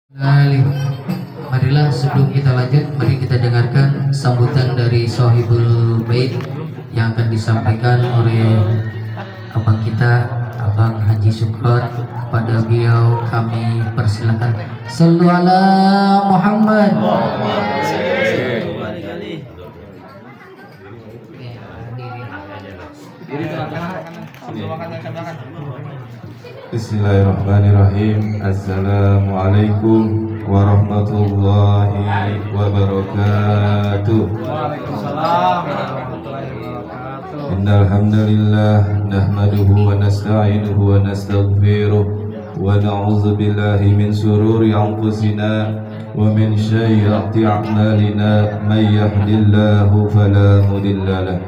Marilah sebelum kita lanjut, mari kita dengarkan sambutan dari Sohibul Bait yang akan disampaikan oleh abang kita, Abang Haji Sukron. Pada beliau kami persilakan. Sallu ala Muhammad. Bismillahirrahmanirrahim. Assalamualaikum warahmatullahi wabarakatuh. Waalaikumsalam warahmatullahi wabarakatuh. Innal hamdalillah nahmaduhu wa nasta'inuhu wa nastaghfiruh wa na'udzu billahi min shururi anfusina wa min sayyiati a'malina may yahdihillahu fala mudilla lahu.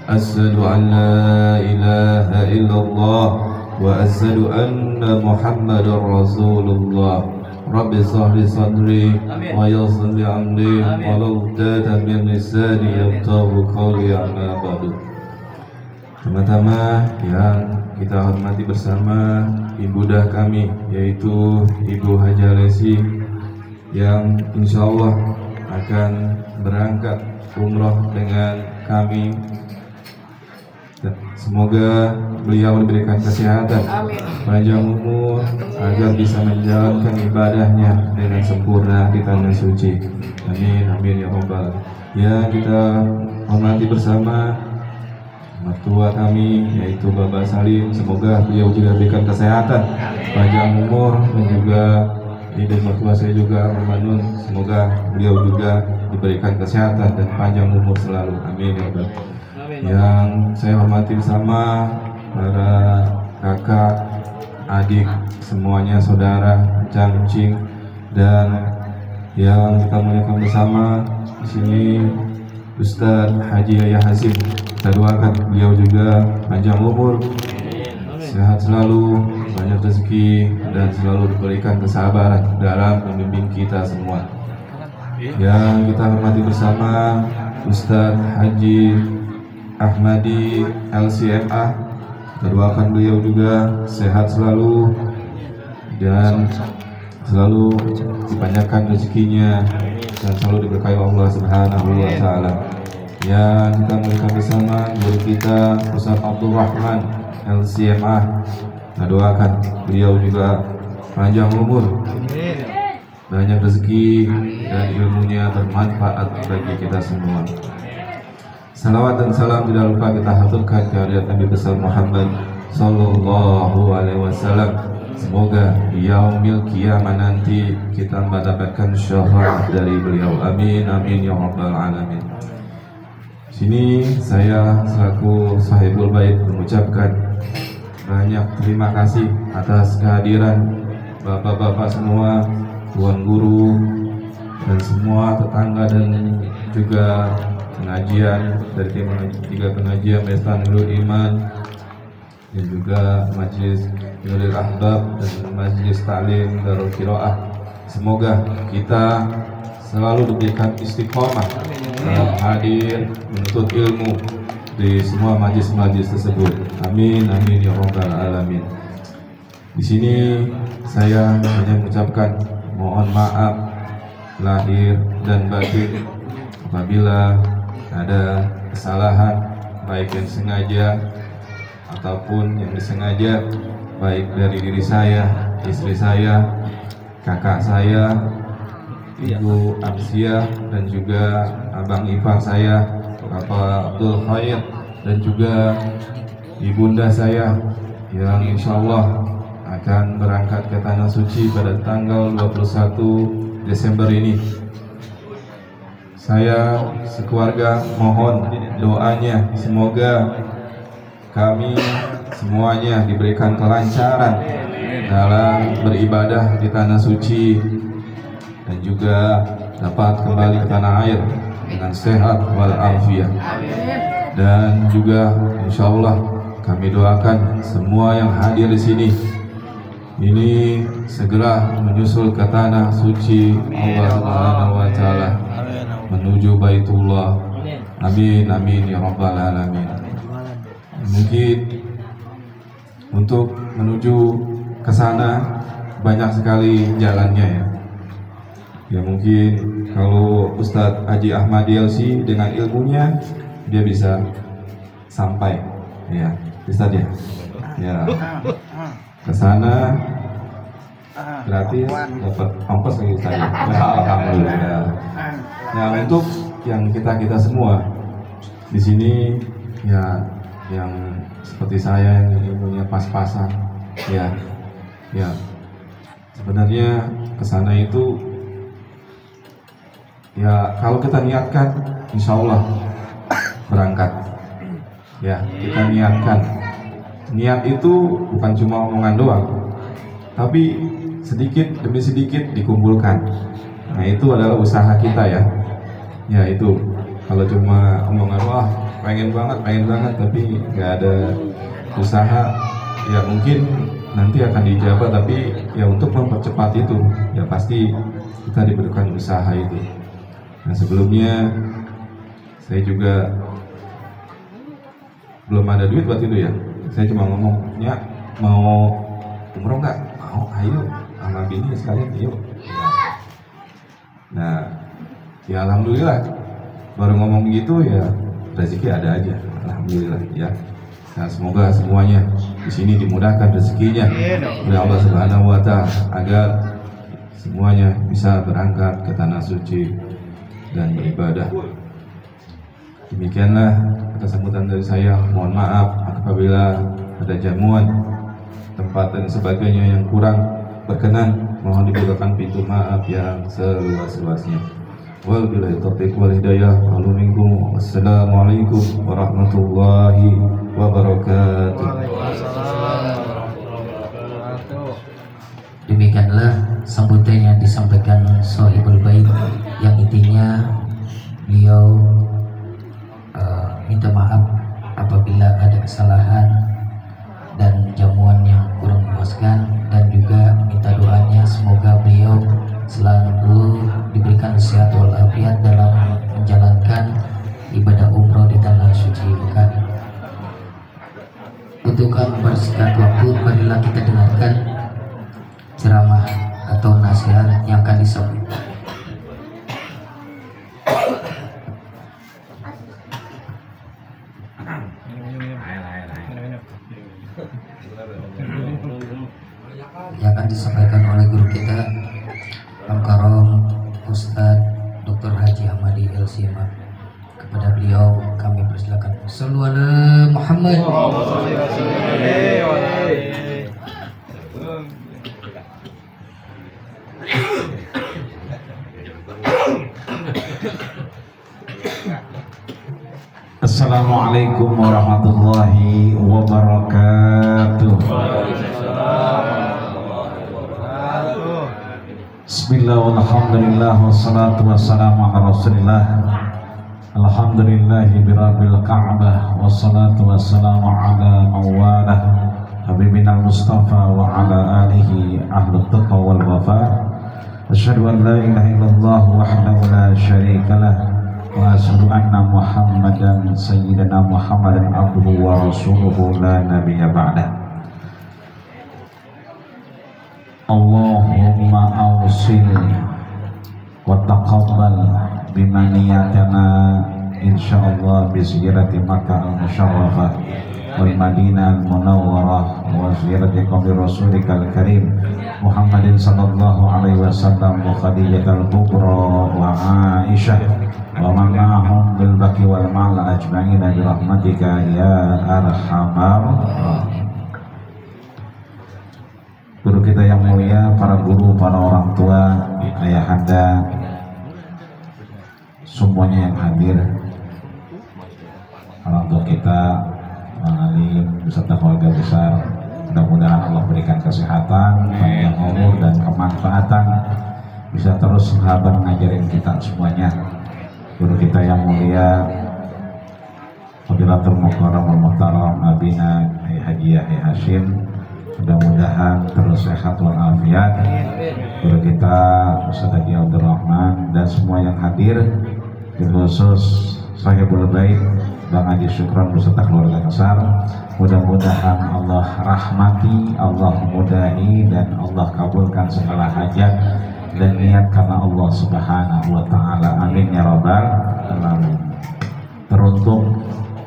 Asyhadu an la ilaha illallah wa asyhadu anna Muhammadar Rasulullah. Rabbi shrah sadri wa yassir li amri wahlul 'uqdatam min lisani yafqahu qawli. Amma ba'du. Pertama-tama yang kita hormati bersama ibunda kami, yaitu Ibu Haja Lesi, yang insya Allah akan berangkat umroh dengan kami. Semoga beliau diberikan kesehatan, panjang umur, agar bisa menjalankan ibadahnya dengan sempurna di tanah suci. Amin, amin ya rabbal. Ya, kita hormati bersama mertua kami, yaitu Bapak Salim. Semoga beliau juga diberikan kesehatan, panjang umur, dan juga ibu mertua saya juga Manun. Semoga beliau juga diberikan kesehatan dan panjang umur selalu. Amin ya rabbal. Yang saya hormati bersama para kakak, adik, semuanya saudara, cing, dan yang kita muliakan bersama di sini Ustadz Haji Yahya Hasim. Kita doakan beliau juga panjang umur, sehat selalu, banyak rezeki, dan selalu diberikan kesabaran dalam membimbing kita semua. Yang kita hormati bersama Ustadz Haji Ahmadi LCMA. Kita doakan beliau juga sehat selalu dan selalu dipanjangkan rezekinya dan selalu diberkahi Allah Subhanahu wa taala. Yang kita muliakan bersama guru kita Ustaz Abdul Rahman LCMA. Kita doakan beliau juga panjang umur, banyak rezeki, dan ilmunya bermanfaat bagi kita semua. Salawat dan salam tidak lupa kita haturkan kehadirat Nabi besar Muhammad Sallallahu Alaihi Wasallam. Semoga di yaumil qiyamah nanti kita mendapatkan syafaat dari beliau. Amin, amin ya rabbal alamin. Sini saya selaku Sahibul Bait mengucapkan banyak terima kasih atas kehadiran bapak-bapak semua, tuan guru, dan semua tetangga, dan juga pengajian dari tiga pengajian Mestan Nurul Iman, dan juga Majlis Nurul Ahbab dan Majlis Ta'lim Darul Qiraah. Semoga kita selalu diberikan istiqomah dalam hadir menuntut ilmu di semua majlis-majlis tersebut. Amin, amin ya rabbal alamin. Di sini saya hanya mengucapkan mohon maaf lahir dan batin apabila ada kesalahan, baik yang sengaja ataupun yang disengaja, baik dari diri saya, istri saya, kakak saya, Ibu Amsia, dan juga abang ipar saya Bapak Abdul Khair, dan juga ibunda saya yang insya Allah akan berangkat ke Tanah Suci pada tanggal 21 Desember ini. Saya sekeluarga mohon doanya, semoga kami semuanya diberikan kelancaran dalam beribadah di Tanah Suci, dan juga dapat kembali ke tanah air dengan sehat walafiat. Dan juga insya Allah kami doakan semua yang hadir di sini ini segera menyusul ke Tanah Suci Allah Subhanahu wa taala, menuju Baitullah. Amin, amin ya rabbal alamin. Mungkin untuk menuju ke sana banyak sekali jalannya ya. Ya mungkin kalau Ustadz Haji Ahmad DLC dengan ilmunya dia bisa sampai, ya Ustadz ya, ya ke sana gratis, dapat ongkos lagi saya. Ya, alhamdulillah. Nah untuk yang kita semua di sini ya yang seperti saya yang ilmunya pas-pasan, ya sebenarnya ke sana itu ya kalau kita niatkan insya Allah berangkat. Ya kita niatkan, niat itu bukan cuma omongan doang, tapi sedikit demi sedikit dikumpulkan. Nah itu adalah usaha kita ya. Ya itu kalau cuma omongan wah pengen banget tapi nggak ada usaha ya mungkin nanti akan dijawab, tapi ya untuk mempercepat itu ya pasti kita diberikan usaha itu. Nah sebelumnya saya juga belum ada duit buat itu ya. Saya cuma ngomongnya mau umroh nggak? Mau, ayo sama bini sekalian, ayo. Nah ya alhamdulillah baru ngomong gitu ya rezeki ada aja, alhamdulillah ya. Nah semoga semuanya di sini dimudahkan rezekinya oleh Allah Subhanahu Wa Taala agar semuanya bisa berangkat ke tanah suci dan beribadah. Demikianlah kata sambutan dari saya. Mohon maaf apabila ada jamuan, tempat dan sebagainya yang kurang berkenan, mohon dibukakan pintu maaf yang seluas-luasnya. Wabillahi taufiq wal hidayah. Wassalamualaikum warahmatullahi wabarakatuh. Demikianlah sambutan yang disampaikan Sohibul Bait, yang intinya beliau minta maaf apabila ada kesalahan dan jamuan yang kurang memuaskan, dan juga minta doanya semoga beliau selalu diberikan sehat walafiat dalam menjalankan ibadah umroh di tanah suci Mekah. Untuk mempersingkat waktu, marilah kita dengarkan ceramah atau nasihat yang akan disampaikan. Yang akan disampaikan oleh guru kita Al-Karom Ustadz Dr. Haji Ahmadi LCMA. Kepada beliau kami persilakan. Shallu ala Muhammad. Assalamualaikum warahmatullahi wabarakatuh. Bismillah walhamdulillah wassalatu wassalamu ala rasulillah. Alhamdulillahi birabbil ka'bah wassalatu wassalamu ala mawalah habibina mustafa wa ala alihi ahlu taqwa wal wafa. Asyhadu an la ilaha illallah wahdahu la syarikalah wa asyhadu anna Muhammadan sayyidina Muhammadan abduhu wa rasuluhu la nabiyya ba'dah. Allahumma awsil wa taqabbal bimaniyatana insyaallah bi ziyarati Makkah al-Musyarrafah wal Madinah al-Munawwarah wa ziyarati qabri Rasulikal Karim Muhammadin sallallahu alaihi wasallam wa Khadijatul Kubra wa Aisyah wa man ma'ahum bil baqi wal ma'al ajma'in bi rahmatika ya arhamar rahimin. Guru kita yang mulia, para guru, para orang tua, ayahanda, semuanya yang hadir, orang tua kita, Bang Ali, beserta keluarga besar, mudah-mudahan Allah berikan kesehatan, panjang umur dan kemanfaatan, bisa terus sahabat ngajarin kita semuanya. Guru kita yang mulia, Fadilatul Mukarram wal Muhtaram Abina Haji Yahya Hashim, mudah-mudahan terus sehat walafiat. Guru kita Ustaz Haji Abdul Rahman dan semua yang hadir, khusus Sohibul Bait Bang Haji Syukron beserta keluarga besar, mudah-mudahan Allah rahmati, Allah mudahi dan Allah kabulkan segala hajat dan niat karena Allah Subhanahu wa taala. Amin ya rabbal alamin. Teruntuk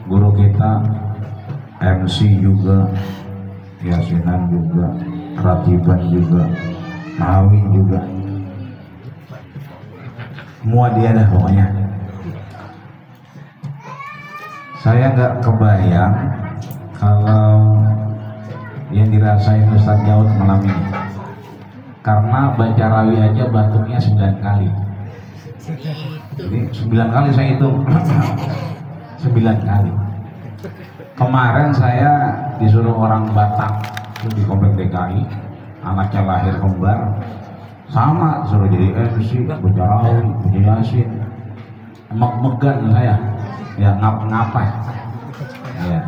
guru kita, MC juga, Yasinan juga, Ratiban juga, Mawi juga, semua dia dah pokoknya. Saya nggak kebayang kalau yang dirasain Ustaz Jaud malam ini, karena baca rawi aja batuknya 9 kali. Jadi 9 kali saya hitung. 9 kali. Kemarin saya disuruh orang Batak di Komplek DKI, anaknya lahir kembar, sama suruh jadi MC, baca rawi, baca Yasin, meg-megan saya, ya ngapa-ngapain, ya,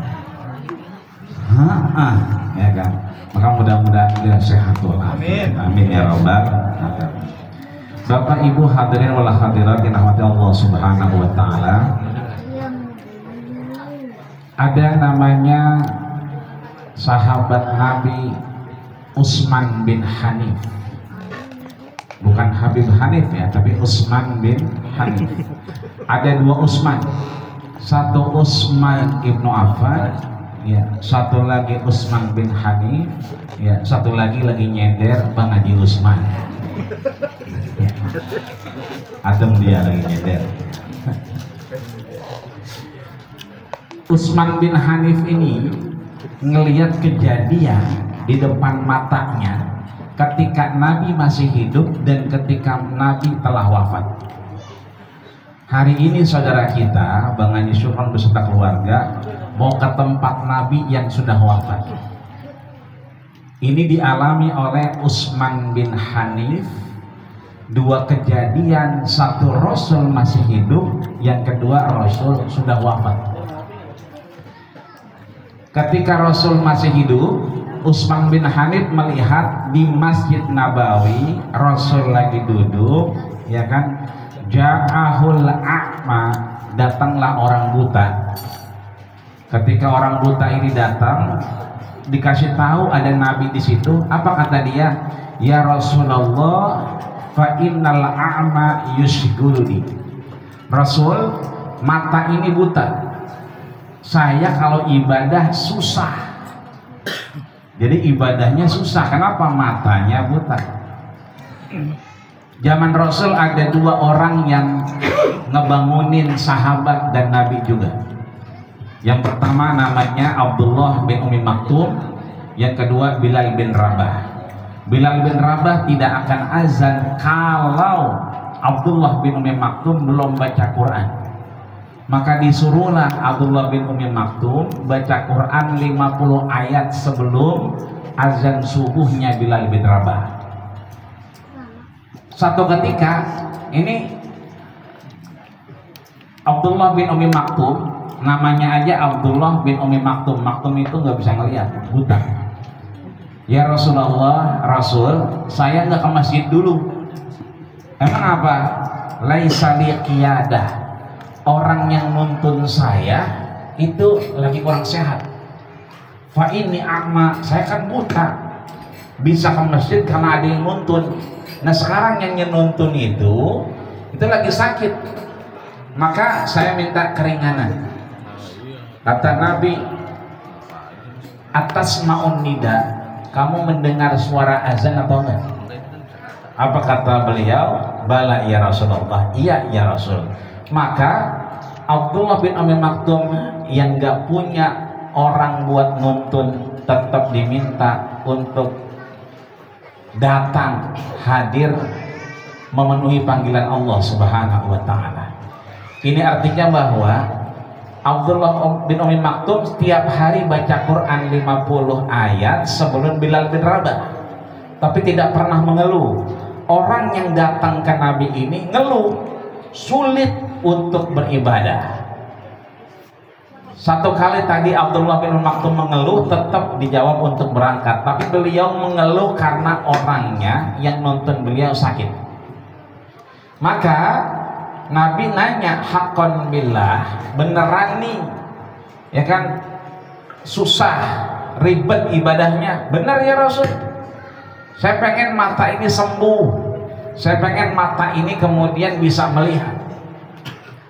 ya kan. Maka mudah-mudahan dia sehat walafiat. Amin ya rabbal alamin. Bapak Ibu hadirin wal hadirat yang dirahmati Allah Subhanahu wa taala. Ada namanya sahabat Nabi Utsman bin Hanif. Bukan Habib Hanif ya, tapi Utsman bin Hanif. Ada 2 Utsman. Satu Utsman Ibnu Affan, ya, satu lagi Utsman bin Hanif, ya, satu lagi nyender Bang Haji Utsman. Ya. Adem dia lagi nyender. Utsman bin Hanif ini ngelihat kejadian di depan matanya ketika Nabi masih hidup dan ketika Nabi telah wafat. Hari ini saudara kita, Bang Haji Syukron beserta keluarga mau ke tempat Nabi yang sudah wafat. Ini dialami oleh Utsman bin Hanif. 2 kejadian, satu Rasul masih hidup, yang kedua Rasul sudah wafat. Ketika Rasul masih hidup, Utsman bin Hanif melihat di Masjid Nabawi Rasul lagi duduk, ya kan? Ja'ahul a'ma, datanglah orang buta. Ketika orang buta ini datang, dikasih tahu ada Nabi di situ. Apa kata dia? Ya Rasulullah, fa innal a'ma yushghuluni. Rasul, mata ini buta. Saya kalau ibadah susah. Jadi ibadahnya susah. Kenapa? Matanya buta. Zaman Rasul ada 2 orang yang ngebangunin sahabat dan Nabi juga. Yang pertama namanya Abdullah bin Umi Maktum, yang kedua Bilal bin Rabah. Bilal bin Rabah tidak akan azan kalau Abdullah bin Umi Maktum belum baca Quran. Maka disuruhlah Abdullah bin Umi Maktum baca Quran 50 ayat sebelum azan subuhnya Bilal bin Rabah. Satu ketika ini Abdullah bin Umi Maktum, namanya aja Abdullah bin Umi Maktum. Maktum itu nggak bisa ngelihat, buta. Ya Rasulullah, Rasul, saya nggak ke masjid dulu. Emang apa? Laisa li qiyadah. Orang yang nuntun saya itu lagi kurang sehat. Fa ini a'ma, saya kan buta, bisa ke masjid karena ada yang nuntun. Nah sekarang yang nuntun itu lagi sakit, maka saya minta keringanan. Kata Nabi, atas ma'un nida, kamu mendengar suara azan atau enggak? Apa kata beliau? Bala ya Rasulullah, iya ya Rasul. Maka Abdullah bin Umi Maktum yang gak punya orang buat nuntun tetap diminta untuk datang hadir memenuhi panggilan Allah Subhanahu wa taala. Ini artinya bahwa Abdullah bin Umi Maktum setiap hari baca Quran 50 ayat sebelum Bilal bin Rabah, tapi tidak pernah mengeluh. Orang yang datang ke Nabi ini ngeluh, sulit untuk beribadah. Satu kali tadi Abdullah bin Maktum mengeluh, tetap dijawab untuk berangkat, tapi beliau mengeluh karena orangnya yang nonton beliau sakit. Maka Nabi nanya, haqqan billah, beneran nih, ya kan, susah, ribet ibadahnya, benar ya Rasul? Saya pengen mata ini sembuh, Saya pengen mata ini kemudian bisa melihat.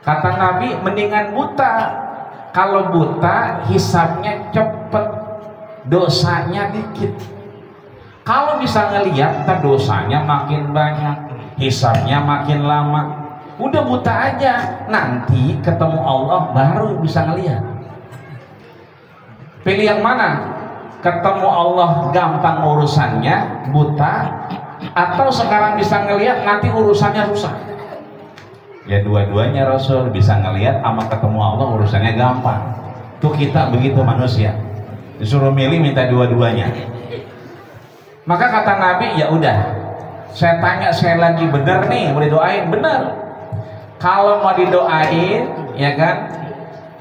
Kata Nabi, mendingan buta. Kalau buta, hisabnya cepet, dosanya dikit. Kalau bisa ngelihat, dosanya makin banyak, hisabnya makin lama. Udah buta aja, nanti ketemu Allah baru bisa ngelihat. Pilih yang mana? Ketemu Allah gampang urusannya, buta, atau sekarang bisa ngelihat nanti urusannya rusak? Ya dua-duanya Rasul, bisa ngelihat sama ketemu Allah urusannya gampang. Tuh kita begitu manusia, disuruh milih minta dua-duanya. Maka kata Nabi, ya udah, saya tanya saya lagi, bener nih mau didoain? Bener. Kalau mau didoain, ya kan,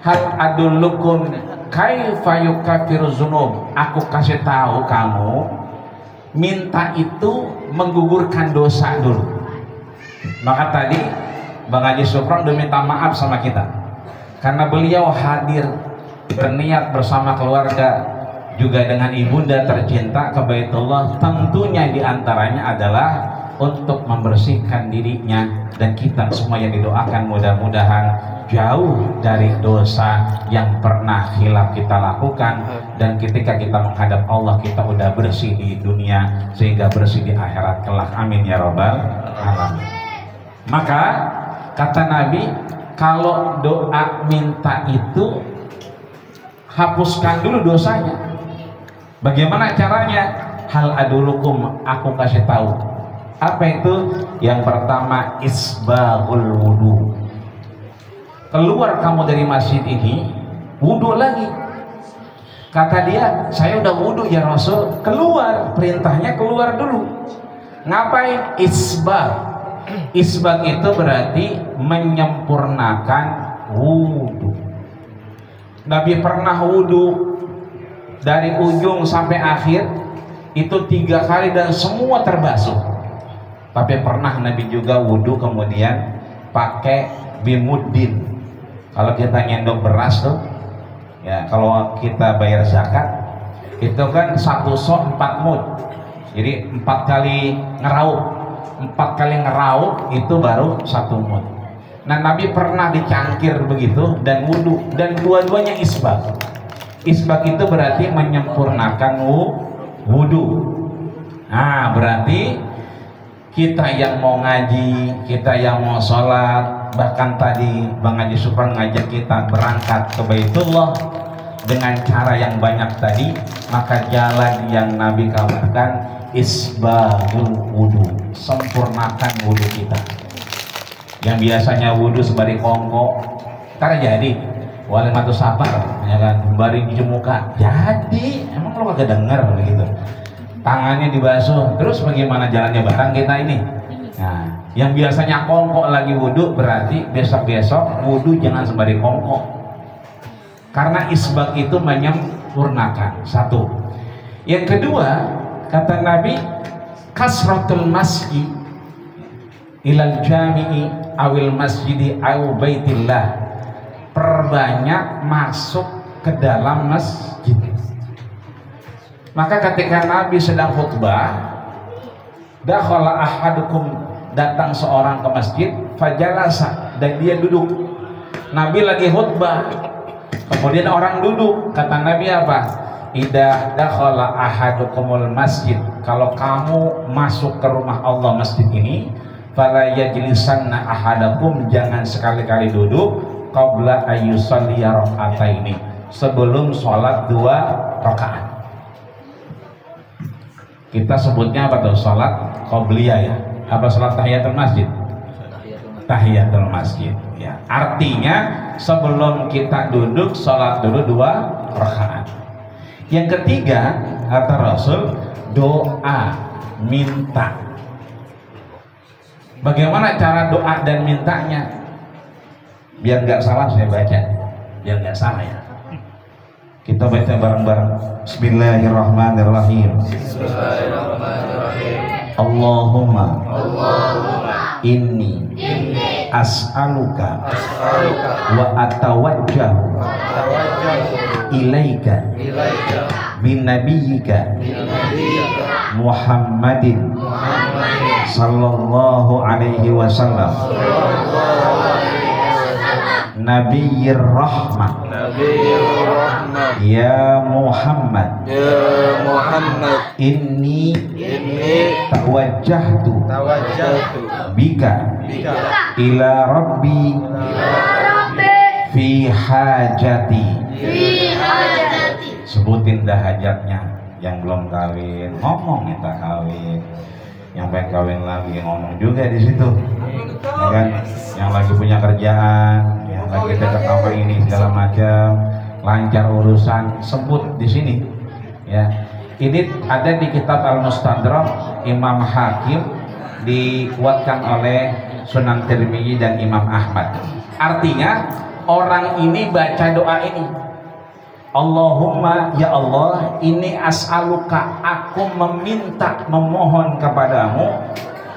hal adullukum kaifa yukaffiru dzunub. Aku kasih tahu kamu, minta itu menggugurkan dosa dulu. Maka tadi Bang Haji Sukron udah minta maaf sama kita karena beliau hadir berniat bersama keluarga juga dengan ibunda tercinta ke Baitullah. Tentunya diantaranya adalah untuk membersihkan dirinya, dan kita semua yang didoakan mudah-mudahan jauh dari dosa yang pernah khilaf kita lakukan, dan ketika kita menghadap Allah kita udah bersih di dunia sehingga bersih di akhirat kelak. Amin ya rabbal alamin. Maka kata Nabi, kalau doa minta itu hapuskan dulu dosanya. Bagaimana caranya? Hal adulukum, aku kasih tahu. Apa itu? Yang pertama, isbahul wudu. Keluar kamu dari masjid ini, wudu lagi. Kata dia, saya udah wudu ya Rasul. Keluar, perintahnya keluar dulu. Ngapain? Isbah. Isbah itu berarti menyempurnakan wudu. Nabi pernah wudu dari ujung sampai akhir itu 3 kali dan semua terbasuh. Tapi pernah Nabi juga wudu kemudian pakai bimuddin. Kalau kita nyendok beras tuh, ya kalau kita bayar zakat itu kan 1 sok 4 mud. Jadi 4 kali ngeraup, 4 kali ngeraup itu baru 1 mud. Nah Nabi pernah dicangkir begitu dan wudu, dan dua-duanya isbag. Isbag itu berarti menyempurnakan wudu. Nah berarti kita yang mau ngaji, kita yang mau sholat, bahkan tadi Bang Haji Sukron ngajak kita berangkat ke Baitullah dengan cara yang banyak tadi, maka jalan yang Nabi kabarkan isbahul wudu, sempurnakan wudu kita. Yang biasanya wudu sebari kongko, karena jadi walimatu safar, ya kan, bari di muka, jadi emang lo kagak denger begitu. Tangannya dibasuh, terus bagaimana jalannya barang kita ini? Nah, yang biasanya kongko lagi wudu, berarti besok-besok wudu jangan sembari kongko. Karena isbag itu menyempurnakan. 1. Yang kedua, kata Nabi, kasratul masjid ilal jami'i awil masjidi aw baitillah. Perbanyak masuk ke dalam masjid. Maka ketika Nabi sedang khutbah, dakhala ahadukum, datang seorang ke masjid, fajalasa, dan dia duduk. Nabi lagi khutbah, kemudian orang duduk. Kata Nabi apa? Idza dakhala ahadukumul masjid, kalau kamu masuk ke rumah Allah masjid ini, fala yajlisanna ahadakum, jangan sekali-kali duduk qabla ayyusalli raka'ataini, sebelum sholat 2 rakaat. Kita sebutnya apa tuh? Sholat qobliyah ya. Apa sholat tahiyatul masjid? Tahiyatul masjid ya. Artinya sebelum kita duduk sholat dulu 2 rakaat. Yang ketiga kata Rasul, doa minta. Bagaimana cara doa dan mintanya? Biar nggak salah saya baca, biar nggak salah ya. Kita baca bareng-bareng. Bismillahirrahmanirrahim. Allahumma inni as'aluka wa atawajjahu ilaika bin nabiyyika Muhammadin sallallahu alaihi wasallam Nabiyyir rahmah ya Muhammad inni tawajjahtu bika ila rabbi fi hajati. Sebutin dah hajatnya. Yang belum kawin ngomong minta kawin, yang pengen kawin lagi ngomong juga di situ, ya kan? Yang lagi punya kerjaan, yang lagi dekat sama ini segala macam, lancar urusan, sebut di sini. Ya, ini ada di kitab Al-Mustadrak Imam Hakim, dikuatkan oleh Sunan Tirmidzi dan Imam Ahmad. Artinya orang ini baca doa ini, Allahumma ya Allah, ini as'aluka, aku meminta memohon kepadamu,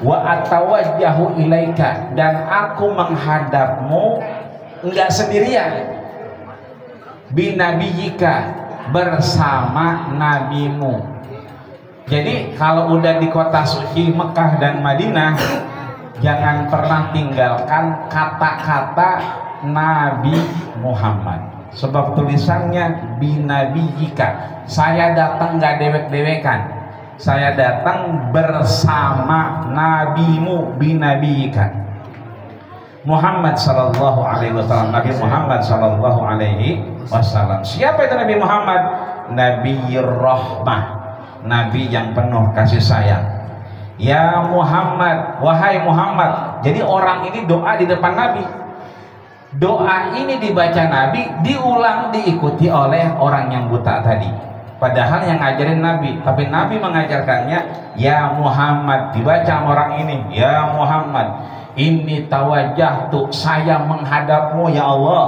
wa atawajjahu ilaika, dan aku menghadapmu enggak sendirian, binabiyika, bersama nabimu. Jadi kalau udah di kota suci Mekah dan Madinah, jangan pernah tinggalkan kata-kata Nabi Muhammad. Sebab tulisannya binabiyika, saya datang gak dewek-dewekan, saya datang bersama nabimu, binabiyika Muhammad sallallahu alaihi wasallam. Nabi Muhammad sallallahu alaihi wasallam. Siapa itu Nabi Muhammad? Nabiyyur rahmah, nabi yang penuh kasih sayang. Ya Muhammad, wahai Muhammad. Jadi orang ini doa di depan Nabi. Doa ini dibaca Nabi, diulang, diikuti oleh orang yang buta tadi. Padahal yang ngajarin Nabi, tapi Nabi mengajarkannya ya Muhammad, dibaca sama orang ini, ya Muhammad, inni tawajjahtu, saya menghadapmu ya Allah,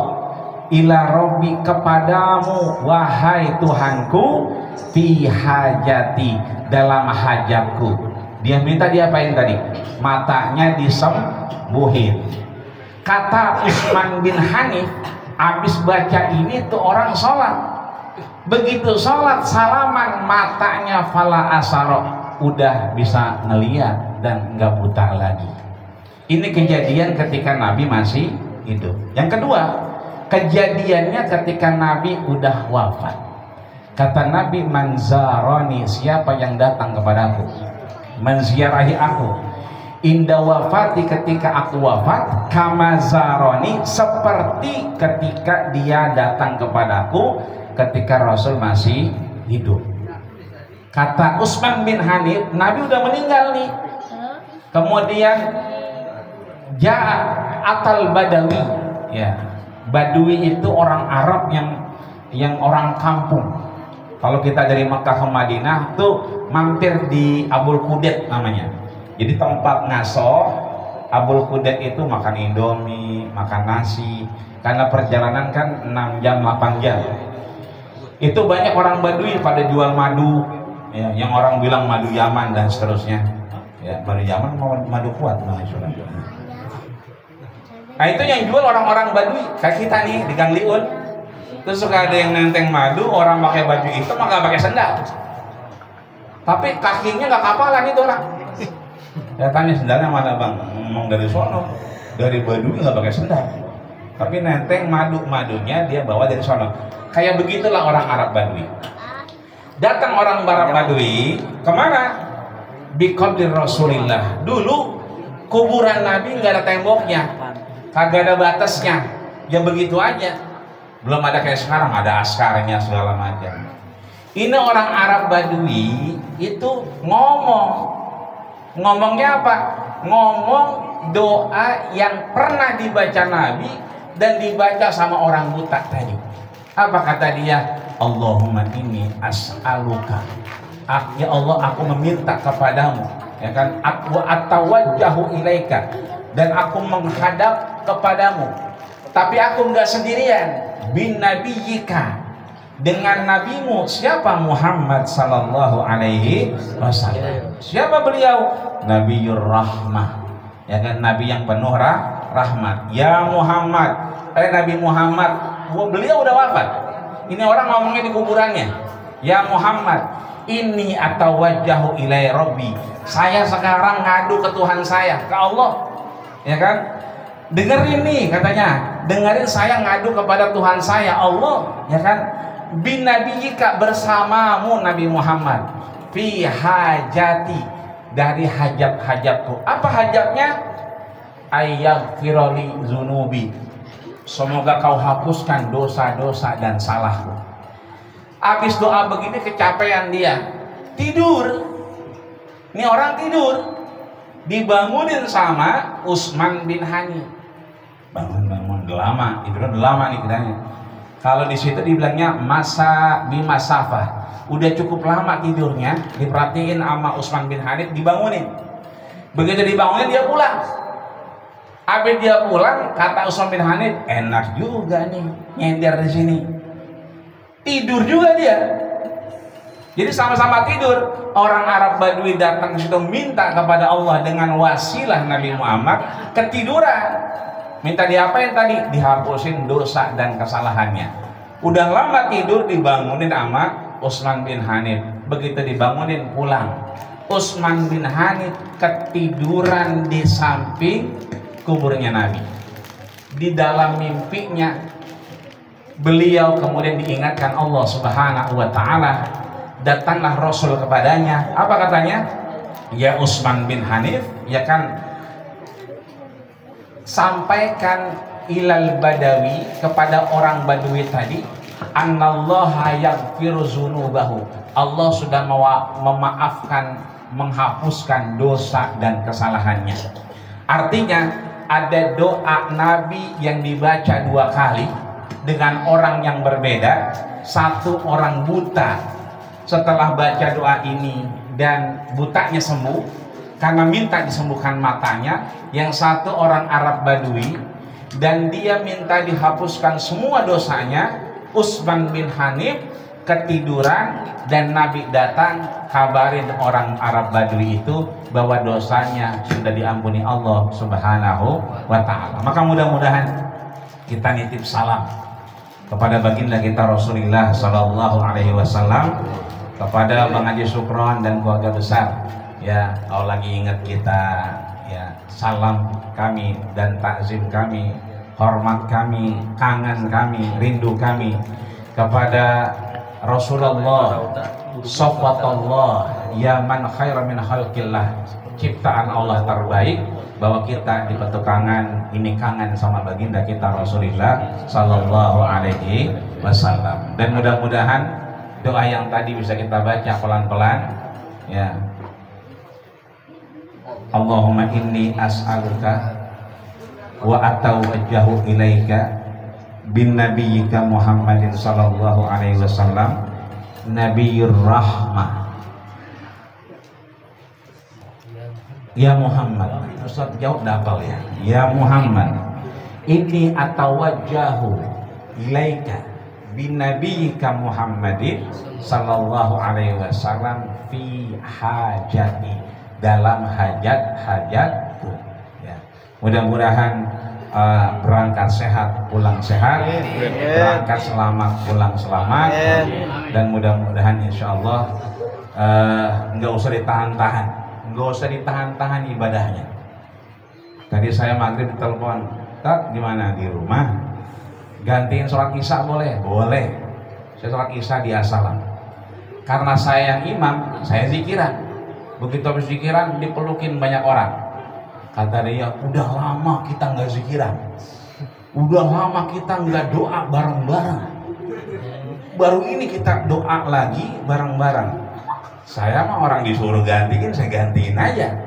ila Rabbi, kepadamu wahai Tuhanku, fi hajati, dalam hajatku. Dia minta diapain tadi? Matanya disembuhin. Kata Utsman bin Hanif, habis baca ini tuh orang sholat, begitu sholat salaman matanya fala asaro, udah bisa ngeliat dan nggak buta lagi. Ini kejadian ketika Nabi masih hidup. Yang kedua, kejadiannya ketika Nabi udah wafat. Kata Nabi, manzaroni, siapa yang datang kepadaku, menziarahi aku, inda wafati, ketika aku wafat, kamazaroni, seperti ketika dia datang kepadaku ketika Rasul masih hidup. Kata Utsman bin Hanif, Nabi udah meninggal nih. Kemudian atal Badawi, ya, Badui itu orang Arab yang orang kampung. Kalau kita dari Mekah ke Madinah tuh mampir di Abul Qudet namanya. Jadi tempat ngaso Abul Qudet itu makan indomie, makan nasi, karena perjalanan kan 6 jam 8 jam. Itu banyak orang Badui pada jual madu, ya, yang orang bilang madu Yaman dan seterusnya. Ya, madu Yaman madu kuat namanya. Nah itu yang jual orang-orang Badui kayak kita nih di Gang Liun. Terus suka ada yang nenteng madu, orang pakai baju itu maka pakai sendal. Tapi kakinya nggak kapalan itu orang. Ya tanya sendalnya mana bang? Ngomong dari sono, dari Badui nggak pakai sendal. Tapi nenteng madunya dia bawa dari sono. Kayak begitulah orang Arab Badui. Datang orang Arab Badui kemana? Biqabri Rasulillah. Dulu kuburan Nabi nggak ada temboknya, kagak ada batasnya, ya begitu aja. Belum ada kayak sekarang ada askarnya segala macam. Ini orang Arab Badui itu ngomongnya apa? Ngomong doa yang pernah dibaca Nabi dan dibaca sama orang buta tadi. Apa kata dia? Allahumma inni as'aluka, ya Allah aku meminta kepadamu, ya kan, aku atawajjahu ilaika, dan aku menghadap kepadamu, tapi aku enggak sendirian, bin nabiyika, dengan nabimu. Siapa? Muhammad sallallahu alaihi wasallam. Siapa beliau? Nabiyyur rahmah, ya kan, nabi yang penuh rahmat. Ya Muhammad, Nabi Muhammad, beliau udah wafat. Ini orang ngomongnya di kuburannya. Ya Muhammad, ini atawajjahu ilai Rabbi, Saya sekarang ngadu ke Tuhan saya, ke Allah, ya kan? Dengerin nih katanya, dengerin saya ngadu kepada Tuhan saya Allah, ya kan? Bin nabiyika, bersamamu Nabi Muhammad, fi hajati, dari hajat-hajatku. Apa hajatnya? Ayyaghfirli zunubi, semoga kau hapuskan dosa-dosa dan salahku. Habis doa begini kecapean dia, tidur. Ini orang tidur, dibangunin sama Utsman bin Hanif. Bangun, udah lama, tidurnya udah lama nih kiranya. Kalau di situ dibilangnya masa bimasafah, udah cukup lama tidurnya, diperhatiin sama Utsman bin Hanif, dibangunin. Begitu dibangunin dia pulang. Habis dia pulang, kata Utsman bin Hanif, enak juga nih nyender di sini. Tidur juga dia. Jadi sama-sama tidur. Orang Arab Badui datang ke situ minta kepada Allah dengan wasilah Nabi Muhammad, ketiduran. Minta diapain tadi? Dihapusin dosa dan kesalahannya. Udah lama tidur, dibangunin sama Utsman bin Hanif. Begitu dibangunin pulang. Utsman bin Hanif ketiduran di samping kuburnya Nabi. Di dalam mimpinya beliau kemudian diingatkan Allah Subhanahu wa taala. Datanglah Rasul kepadanya. Apa katanya? Ya Utsman bin Hanif, ya kan, sampaikan ilal badawi, kepada orang Badui tadi, annallaha yaghfiru dzunubahu, Allah sudah memaafkan, menghapuskan dosa dan kesalahannya. Artinya ada doa Nabi yang dibaca 2 kali dengan orang yang berbeda. Satu orang buta setelah baca doa ini dan butanya sembuh karena minta disembuhkan matanya. Yang satu orang Arab Badui dan dia minta dihapuskan semua dosanya. Utsman bin Hanif ketiduran dan Nabi datang kabarin orang Arab Badui itu bahwa dosanya sudah diampuni Allah Subhanahu wa taala. Maka mudah-mudahan kita nitip salam kepada baginda kita Rasulullah sallallahu alaihi wasallam, kepada Bang Haji Sukron dan keluarga besar. Ya, Allah lagi ingat kita, ya, salam kami dan takzim kami, hormat kami, kangen kami, rindu kami kepada Rasulullah, Safwatullah, ya man khaira min khalqillah, ciptaan Allah terbaik, bahwa kita di petukangan ini kangen sama baginda kita Rasulullah sallallahu alaihi wasallam. Dan mudah-mudahan doa yang tadi bisa kita baca pelan-pelan, ya. Allahumma inni as'aluka wa atawajjahu ilaika bin nabiyyika Muhammadin sallallahu alaihi wasallam nabiyyur rahmah. Ya Muhammad, Ustaz jawab dapal ya. Ya Muhammad, inni atawajjahu ilaika bin nabiyyika Muhammadin sallallahu alaihi wasallam fi hajati, dalam hajat-hajatku, ya. Mudah-mudahan berangkat sehat pulang sehat, berangkat selamat pulang selamat, dan mudah-mudahan insya Allah nggak usah ditahan-tahan ibadahnya. Tadi saya maghrib ditelepon, "Tat, gimana di rumah? Gantiin sholat isya boleh?" Boleh. Saya sholat isya di Asalam. Karena saya yang imam, saya zikiran. Begitu habis zikiran dipelukin banyak orang. Kata dia, udah lama kita nggak zikiran, udah lama kita nggak doa bareng-bareng, baru ini kita doa lagi bareng-bareng. Saya mah orang disuruh gantiin, saya gantiin aja,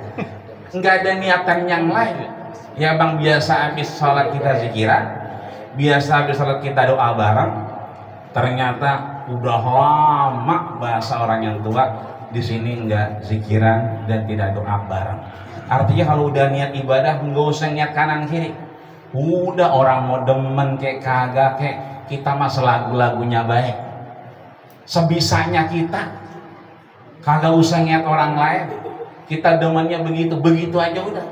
nggak ada niatan yang lain. Ya bang, biasa habis sholat kita zikiran, biasa habis sholat kita doa bareng. Ternyata udah lama, bahasa orang yang tua, di sini enggak zikiran dan tidak doa bareng. Artinya kalau udah niat ibadah nggak usah niat kanan kiri. Udah orang mau demen kayak kagak kayak, kita mah lagu-lagunya baik. Sebisanya kita, kagak usah niat orang lain. Kita demennya begitu, begitu aja udah.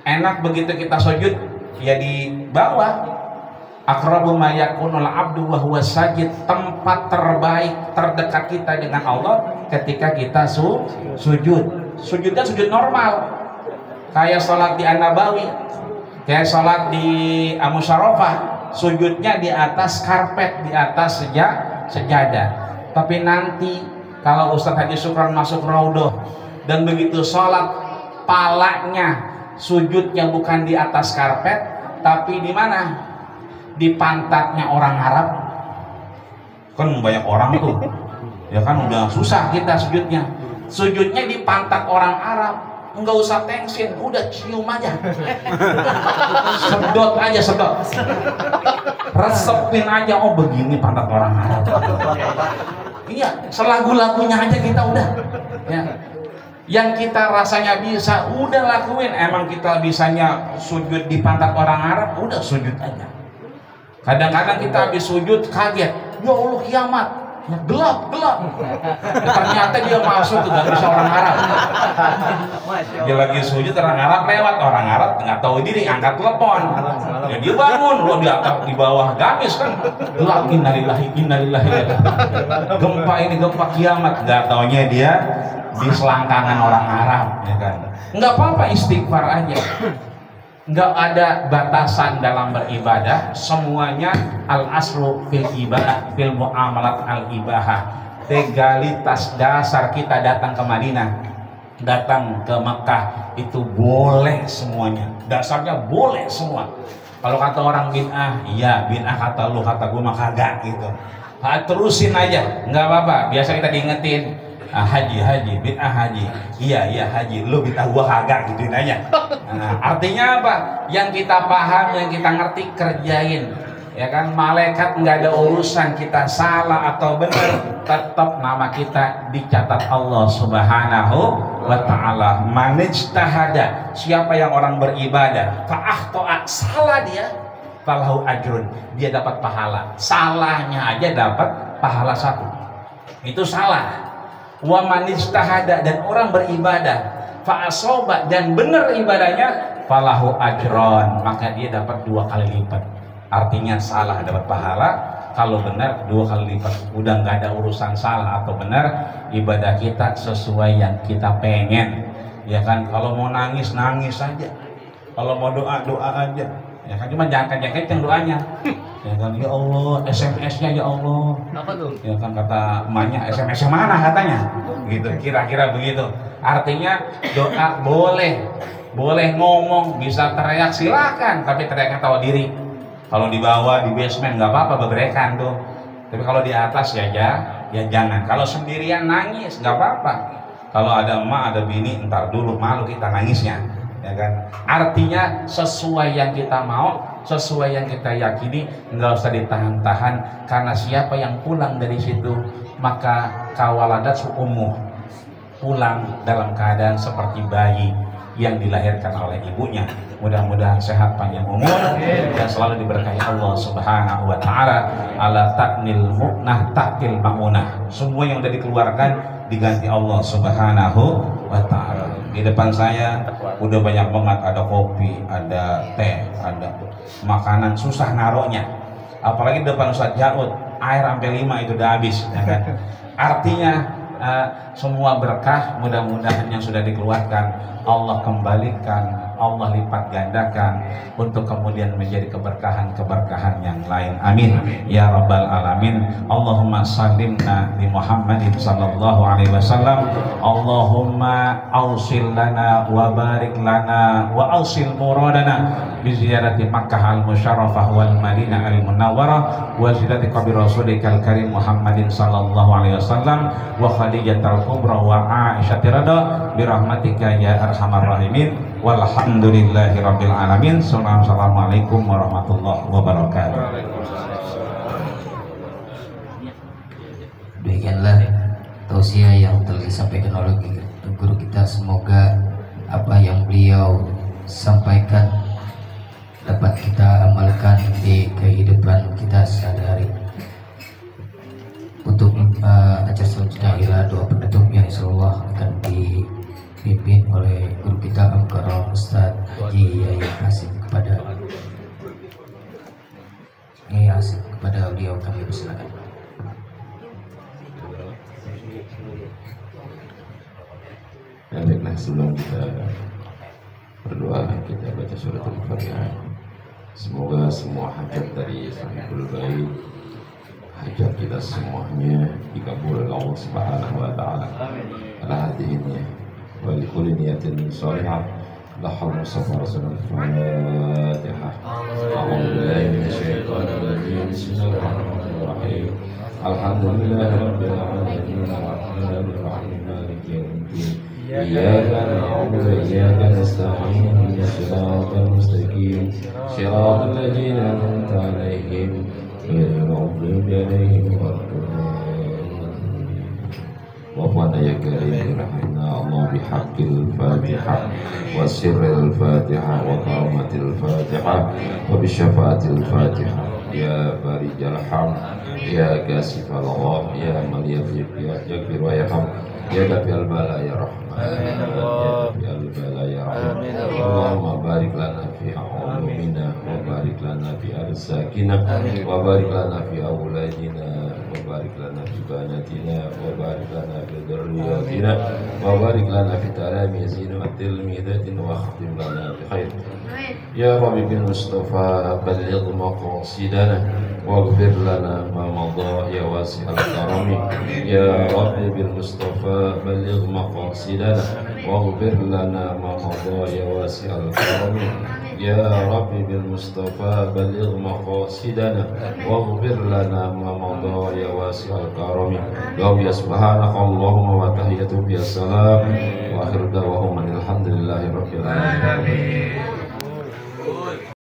Enak begitu kita sujud ya di bawah. Aqrabu ma yakunul abdu wa huwa sajid, tempat terbaik terdekat kita dengan Allah ketika kita sujud. sujudnya sujud normal, kayak sholat di An-Nabawi, kayak sholat di Musyarafah, sujudnya di atas karpet, di atas sejadah. Tapi nanti kalau Ustadz Haji Syukron masuk raudhah dan begitu sholat, palanya sujudnya bukan di atas karpet, tapi di mana? Di pantatnya orang Arab. Kan banyak orang tuh, ya kan udah susah kita sujudnya di pantat orang Arab. Nggak usah tensin, udah cium aja, sedot aja, resepin aja. Oh begini pantat orang Arab. Iya, selagu-lagunya aja kita udah. Ya. Yang kita rasanya bisa, udah lakuin. Emang kita bisanya sujud di pantat orang Arab, udah sujud aja. Kadang-kadang kita habis sujud kaget, ya Allah kiamat. Gelap. Ternyata dia masuk tuh, gak bisa orang Arab. Dia lagi sujud, orang Arab lewat, orang Arab nggak tahu diri, angkat telepon. Ya dia bangun, lo di bawah gamis kan. Gelap, innalillahi. Gempa ini gempa kiamat, nggak taunya dia di selangkangan orang Arab, ya kan. Nggak apa-apa, istighfar aja. Nggak ada batasan dalam beribadah, semuanya al-aslu fil ibadah, fil muamalat al-ibahah. Legalitas dasar kita datang ke Madinah, datang ke Mekah, itu boleh semuanya. Dasarnya boleh semua. Kalau kata orang bid'ah, iya bid'ah kata lu, kata gua mah kagak gitu. Terusin aja, nggak apa-apa. Biasa kita diingetin, haji, bid'ah haji. Iya haji, lu bid'ah gua kagak, gituin aja. Nah, artinya apa? Yang kita paham, yang kita ngerti, kerjain. Ya kan, malaikat nggak ada urusan kita salah atau benar, tetap nama kita dicatat Allah Subhanahu wa ta'ala. Manijtahada, siapa yang orang beribadah, fa'akhto'a, salah dia, falahu ajrun, dia dapat pahala. Salahnya aja dapat pahala 1. Itu salah. Wa manijtahada, dan orang beribadah fa'asoba, dan benar ibadahnya, falahu ajron, maka dia dapat 2 kali lipat. Artinya salah dapat pahala, kalau benar 2 kali lipat. Udah nggak ada urusan salah atau benar, ibadah kita sesuai yang kita pengen, ya kan. Kalau mau nangis aja, kalau mau doa aja, ya kan. Cuma jangan kenceng doanya, ya kan. Ya Allah, SMS-nya ya Allah, apa tuh? Ya kan, kata emaknya, SMS mana katanya, gitu, kira-kira begitu. Artinya doa boleh ngomong, bisa teriak silakan, tapi teriaknya tahu diri. Kalau di bawah, di basement nggak apa-apa, beberekan tuh. Tapi kalau di atas ya jangan. Kalau sendirian nangis nggak apa-apa. Kalau ada emak, ada bini, ntar dulu, malu kita nangisnya, ya kan. Artinya sesuai yang kita mau, sesuai yang kita yakini, nggak usah ditahan-tahan. Karena siapa yang pulang dari situ, maka kawaladat ummuh, pulang dalam keadaan seperti bayi yang dilahirkan oleh ibunya. Mudah-mudahan sehat, panjang umur, dan selalu diberkahi Allah Subhanahu wa ta'ala. Ala taknil mu'nah takil ma'unah, semua yang udah dikeluarkan diganti Allah Subhanahu wa ta'ala. Di depan saya udah banyak banget, ada kopi, ada teh, ada makanan, susah naruhnya. Apalagi di depan Ustadz Jaud, air sampai 5 itu udah habis, ya kan? Artinya semua berkah, mudah-mudahan yang sudah dikeluarkan Allah kembalikan, Allah lipat gandakan, untuk kemudian menjadi keberkahan yang lain. Amin ya rabbal alamin. Allahumma sallimna li Muhammadin sallallahu alaihi wasallam. Allahumma ausil lana wa barik lana wa ausil muradana bi ziyarati Makkah al musyarrafah wal Madinah al munawwarah wa ziyarati qabri rasulikal karim Muhammadin sallallahu alaihi wasallam wa Khadijatul kubra wa Aisyah radha bi rahmatika ya arhamar rahimin. Walhamdulillahi rabbil alamin. Assalamualaikum warahmatullahi wabarakatuh. Demikianlah tausiah yang telah disampaikan oleh guru kita. Semoga apa yang beliau sampaikan dapat kita amalkan di kehidupan kita sehari-hari. Untuk acara selanjutnya adalah doa penutup yang insyaallah akan dipimpin oleh guru kita Al-Karam Ustaz Haji Yahya Hasyim. Kepada beliau kami persilakan. Baiklah, sebelum kita berdoa kita baca surat Al-Fatihah. Semoga semua hajat dari Sahibul Bait, hajat kita semuanya dikabul oleh Allah Subhanahu wa taala. Ala hadihinnya wa li kulli niyatin shalihah. La haula wala quwwata illa billah. Al-Fatihah. A'udzu billahi minasyaitonir rajim. Bismillahirrahmanirrahim. Alhamdulillahirabbil alamin. Arrahmanir rahim. Maliki yaumiddin. Iyyaka na'budu wa iyyaka nasta'in. Ihdinas siratal mustaqim. Shiratal ladzina an'amta 'alaihim ghairil maghdubi 'alaihim waladdallin. Wa ya karim rahimna Allah bihaqqil Fatihah wa sirril Fatihah wa karamatil Fatihah wa bisyafaatil Fatihah ya barijal hamd ya kasifal gham ya man yaghfir wa yarham ya dafi'al bala ya rahman ya dafi'al bala ya rahman. Allahumma barik lana fi ulumina wa barik lana fi arzakina wa barik lana fi awladina wa barik lana fi banatina wa barik lana fi dhurriyyatina wa barik lana fi talamizina wa tilmidatina wa khtim lana bi khair. Ya Rabbi bil Mustafa balligh maqasidana waghfir lana ma madha ya wasi'al karami. Ya Rabbi bil Mustafa balligh maqasidana waghfir lana ma madha ya wasi'al karami. Ya Rabbi bil Mustafa balligh maqasidana waghfir lana ma madha ya wasi'al karami. Ya subhanaka Allahumma wa tahiyyatu bias salam wa akhiru da'wahum alhamdulillahi rabbil alamin.